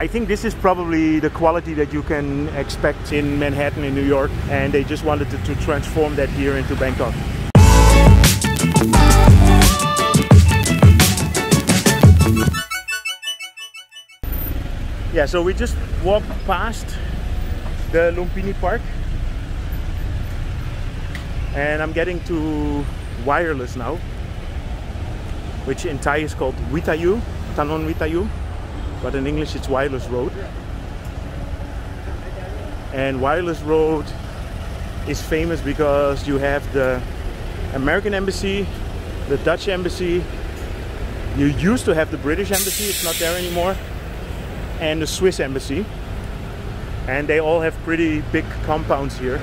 I think this is probably the quality that you can expect in Manhattan in New York, and they just wanted to transform that here into Bangkok. Yeah, so we just walked past the Lumpini Park and I'm getting to Wireless now, which in Thai is called Witthayu, Thanon Witthayu, but in English it's Wireless Road. And Wireless Road is famous because you have the American Embassy, the Dutch Embassy, you used to have the British Embassy, it's not there anymore, and the Swiss Embassy, and they all have pretty big compounds here.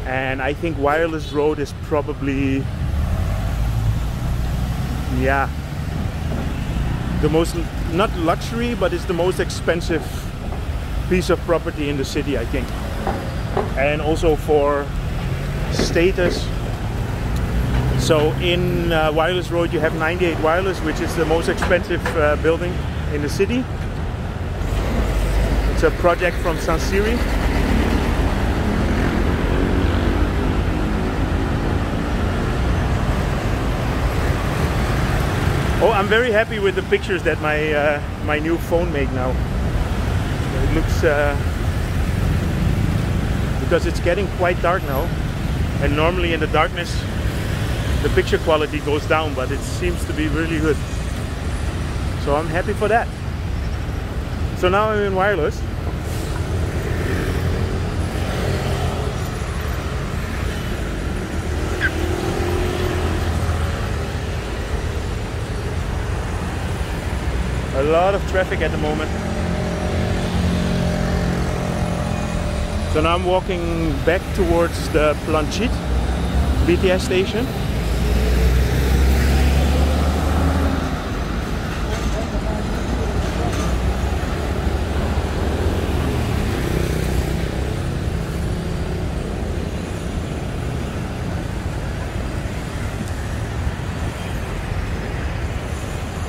And I think Wireless Road is probably, yeah, the most, not luxury, but it's the most expensive piece of property in the city, I think. And also for status. So in Wireless Road you have 98 Wireless, which is the most expensive building in the city. It's a project from Sansiri. Oh, I'm very happy with the pictures that my new phone made now. It looks because it's getting quite dark now, and normally in the darkness the picture quality goes down, but it seems to be really good. So I'm happy for that. So now I'm in Wireless. A lot of traffic at the moment. So now I'm walking back towards the Planchit BTS station.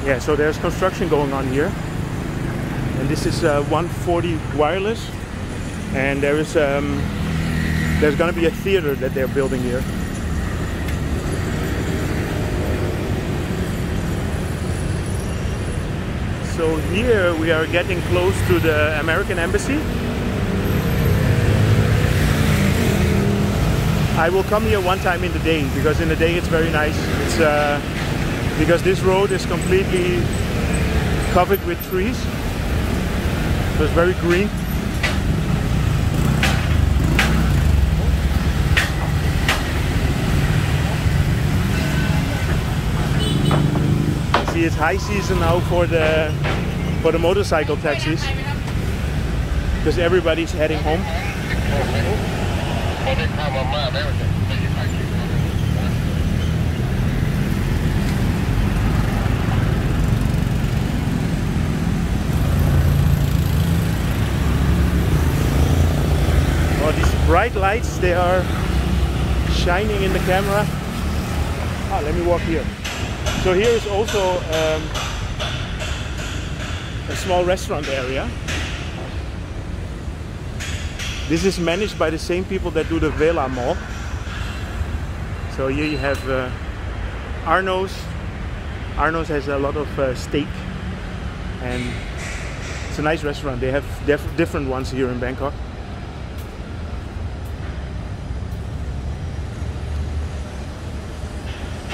Yeah, so there's construction going on here, and this is 140 Wireless, and there's going to be a theater that they're building here. So here we are getting close to the American Embassy. I will come here one time in the day, because in the day it's very nice. It's because this road is completely covered with trees, so it's very green. You see, it's high season now for the motorcycle taxis, because everybody's heading home. These bright lights, they are shining in the camera. Let me walk here. So here is also a small restaurant area. This is managed by the same people that do the Vela Mall. So here you have Arno's. Arno's has a lot of steak, and it's a nice restaurant. They have different ones here in Bangkok.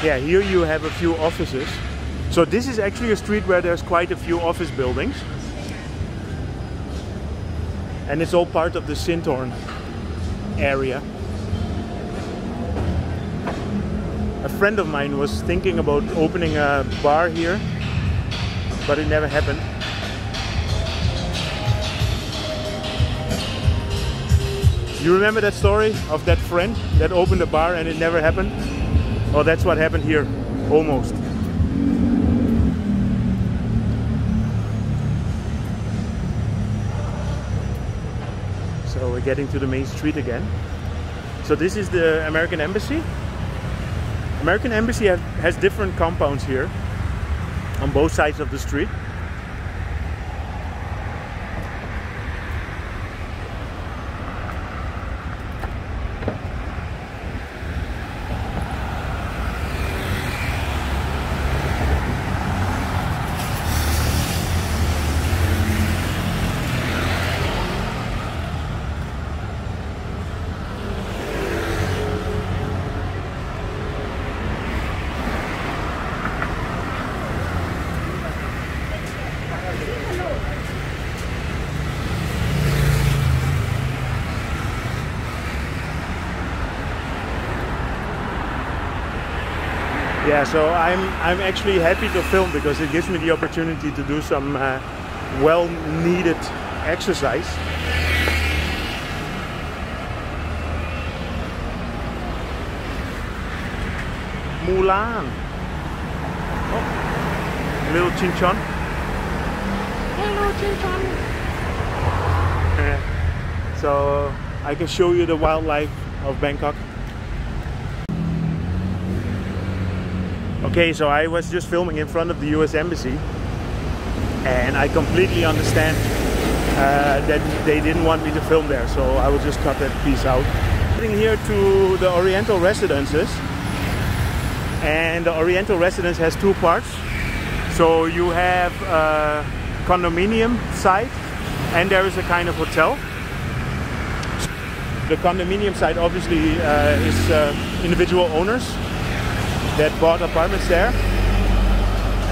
Yeah, here you have a few offices. So this is actually a street where there's quite a few office buildings. And it's all part of the Sintorn area. A friend of mine was thinking about opening a bar here, but it never happened. You remember that story of that friend that opened a bar and it never happened? Well, that's what happened here, almost. So we're getting to the main street again. So this is the American Embassy. American Embassy has different compounds here on both sides of the street. And it's a nice restaurant. They have different ones here in the day. So here you have a few offices. So this is actually a street where there's quite a few office buildings. And it's all part of the Sintorn area. A friend of mine was thinking about opening a bar here, but it never happened. You remember that story of that friend that opened a bar and it never happened? Well, that's what happened here, almost. So we're getting to the main street again. So this is the American Embassy. American Embassy has different compounds here on both sides of the street. Yeah, so I'm actually happy to film because it gives me the opportunity to do some well-needed exercise. Mulan. Oh, little Chinchon. Hello, Chinchon. So I can show you the wildlife of Bangkok. Okay, so I was just filming in front of the US Embassy, and I completely understand that they didn't want me to film there, so I will just cut that piece out. Heading here to the Oriental Residences, and the Oriental Residence has two parts. So you have a condominium side, and there is a kind of hotel. The condominium side obviously is individual owners that bought apartments there,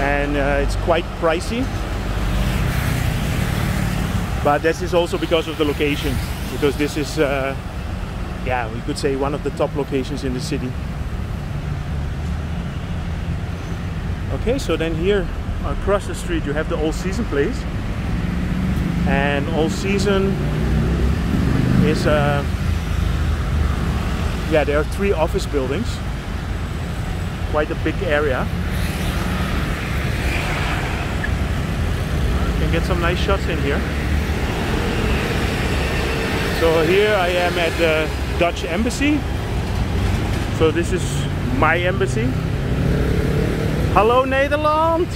and it's quite pricey, but this is also because of the location, because this is yeah, we could say one of the top locations in the city. Okay, so then here across the street you have the All Season place, and All Season is yeah, there are 3 office buildings. Quite a big area. You can get some nice shots in here. So here I am at the Dutch Embassy. So this is my embassy. Hello Nederland!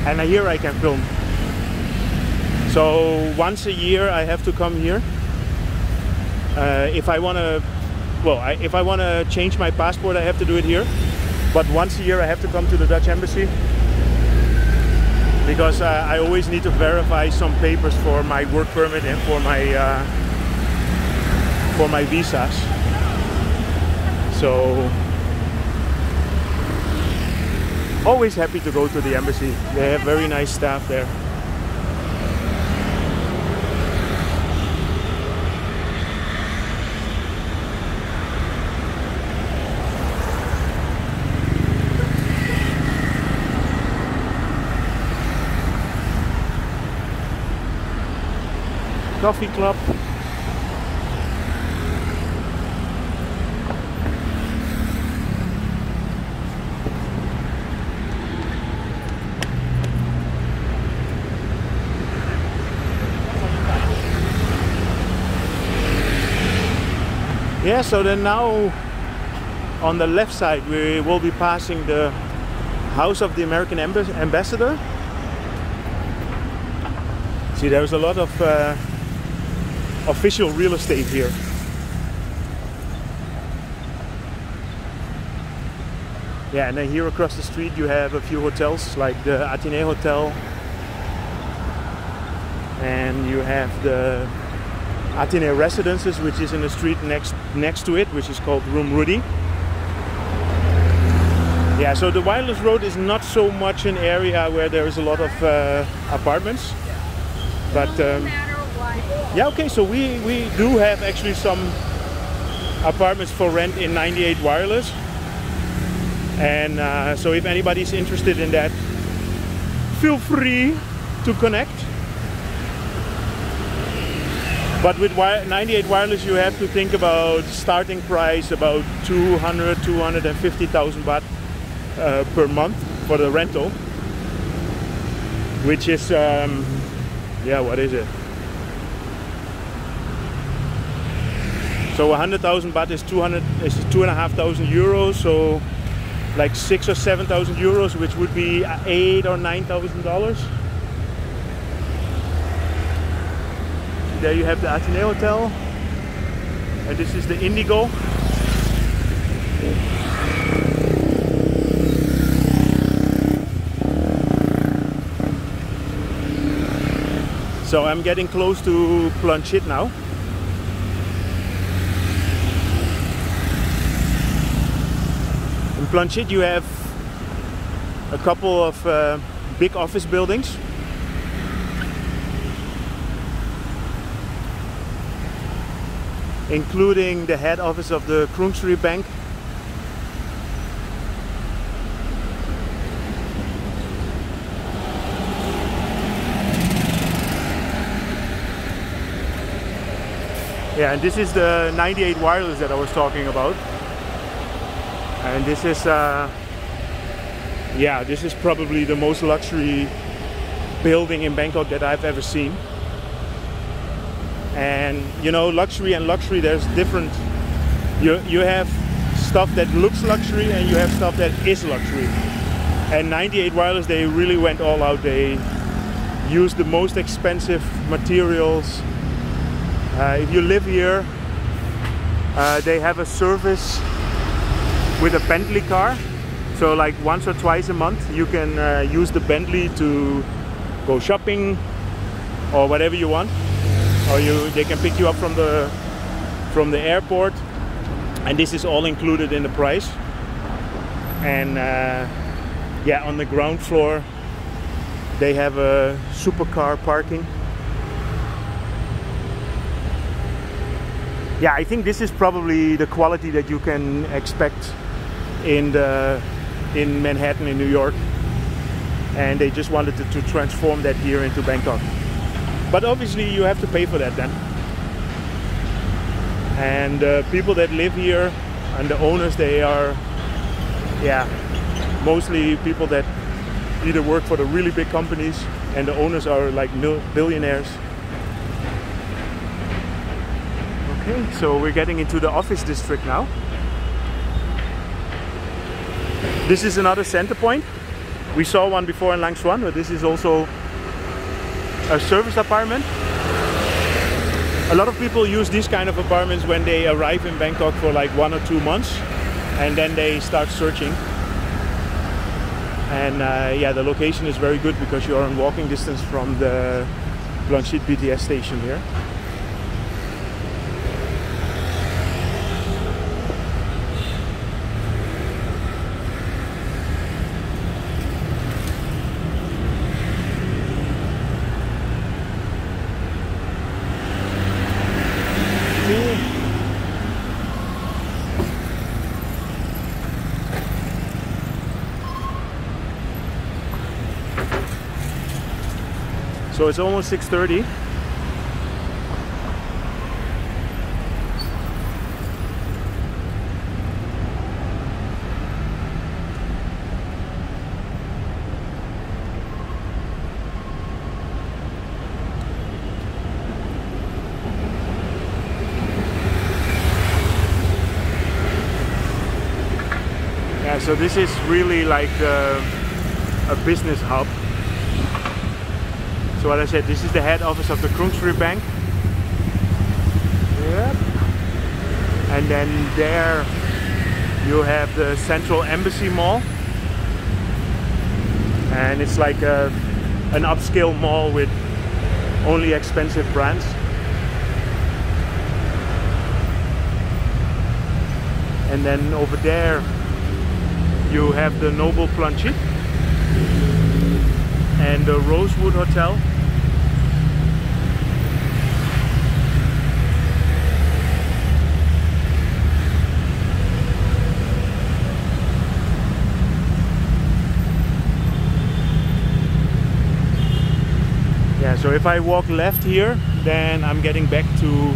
And here I can film. So once a year I have to come here. If I want to, well, if I want to change my passport, I have to do it here. But once a year I have to come to the Dutch Embassy, because I always need to verify some papers for my work permit and for my visas. So always happy to go to the embassy. They have very nice staff there. Coffee club. Yeah, so then now on the left side we will be passing the house of the American ambassador. See, there's a lot of official real estate here. Yeah, and then here across the street you have a few hotels, like the Athénée Hotel, and you have the Athénée Residences, which is in the street next to it, which is called Room Rudy. Yeah, so the Wireless Road is not so much an area where there is a lot of apartments, but yeah, okay, so we do have actually some apartments for rent in 98 Wireless, and so if anybody's interested in that, feel free to connect. But with 98 Wireless you have to think about starting price about 250,000 baht per month for the rental, which is yeah, what is it? So 100,000 baht is 2,500 euros, so like 6,000 or 7,000 euros, which would be $8,000 or $9,000. There you have the Athénée Hotel, and this is the Indigo. So I'm getting close to Planchit now. In Planchit you have a couple of big office buildings. Including the head office of the Krungsri Bank. Yeah, and this is the 98 wireless that I was talking about. And this is, yeah, this is probably the most luxury building in Bangkok that I've ever seen. And you know, luxury and luxury, there's different. You have stuff that looks luxury and you have stuff that is luxury. And 98 wireless, they really went all out. They used the most expensive materials. If you live here, they have a service with a Bentley car. So like once or twice a month you can use the Bentley to go shopping or whatever you want, or they can pick you up from the airport, and this is all included in the price. And yeah, on the ground floor they have a supercar parking. Yeah, I think this is probably the quality that you can expect in Manhattan in New York, and they just wanted to transform that here into Bangkok. But obviously you have to pay for that then. And people that live here and the owners, they are, yeah, mostly people that either work for the really big companies, and the owners are like billionaires. Okay, so we're getting into the office district now. This is another center point. We saw one before in Lang Xuan, but this is also a service apartment. A lot of people use these kind of apartments when they arrive in Bangkok for like 1 or 2 months, and then they start searching. And yeah, the location is very good because you are in walking distance from the Blanchit BTS station here. So it's almost 6:30. Yeah, so this is really like a business hub. So what I said, this is the head office of the Krungsri Bank. Yep. And then there you have the Central Embassy Mall. And it's like an upscale mall with only expensive brands. And then over there you have the Noble Blanchit and the Rosewood Hotel. Yeah, so if I walk left here, then I'm getting back to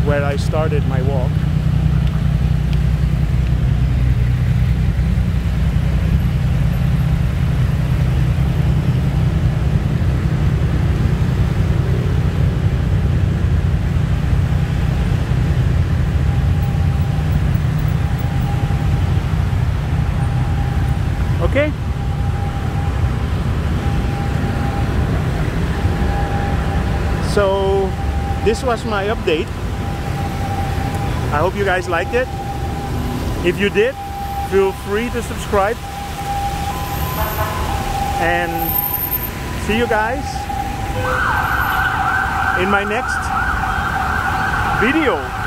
where I started my walk. Okay. So this was my update. I hope you guys liked it. If you did, feel free to subscribe. And see you guys in my next video.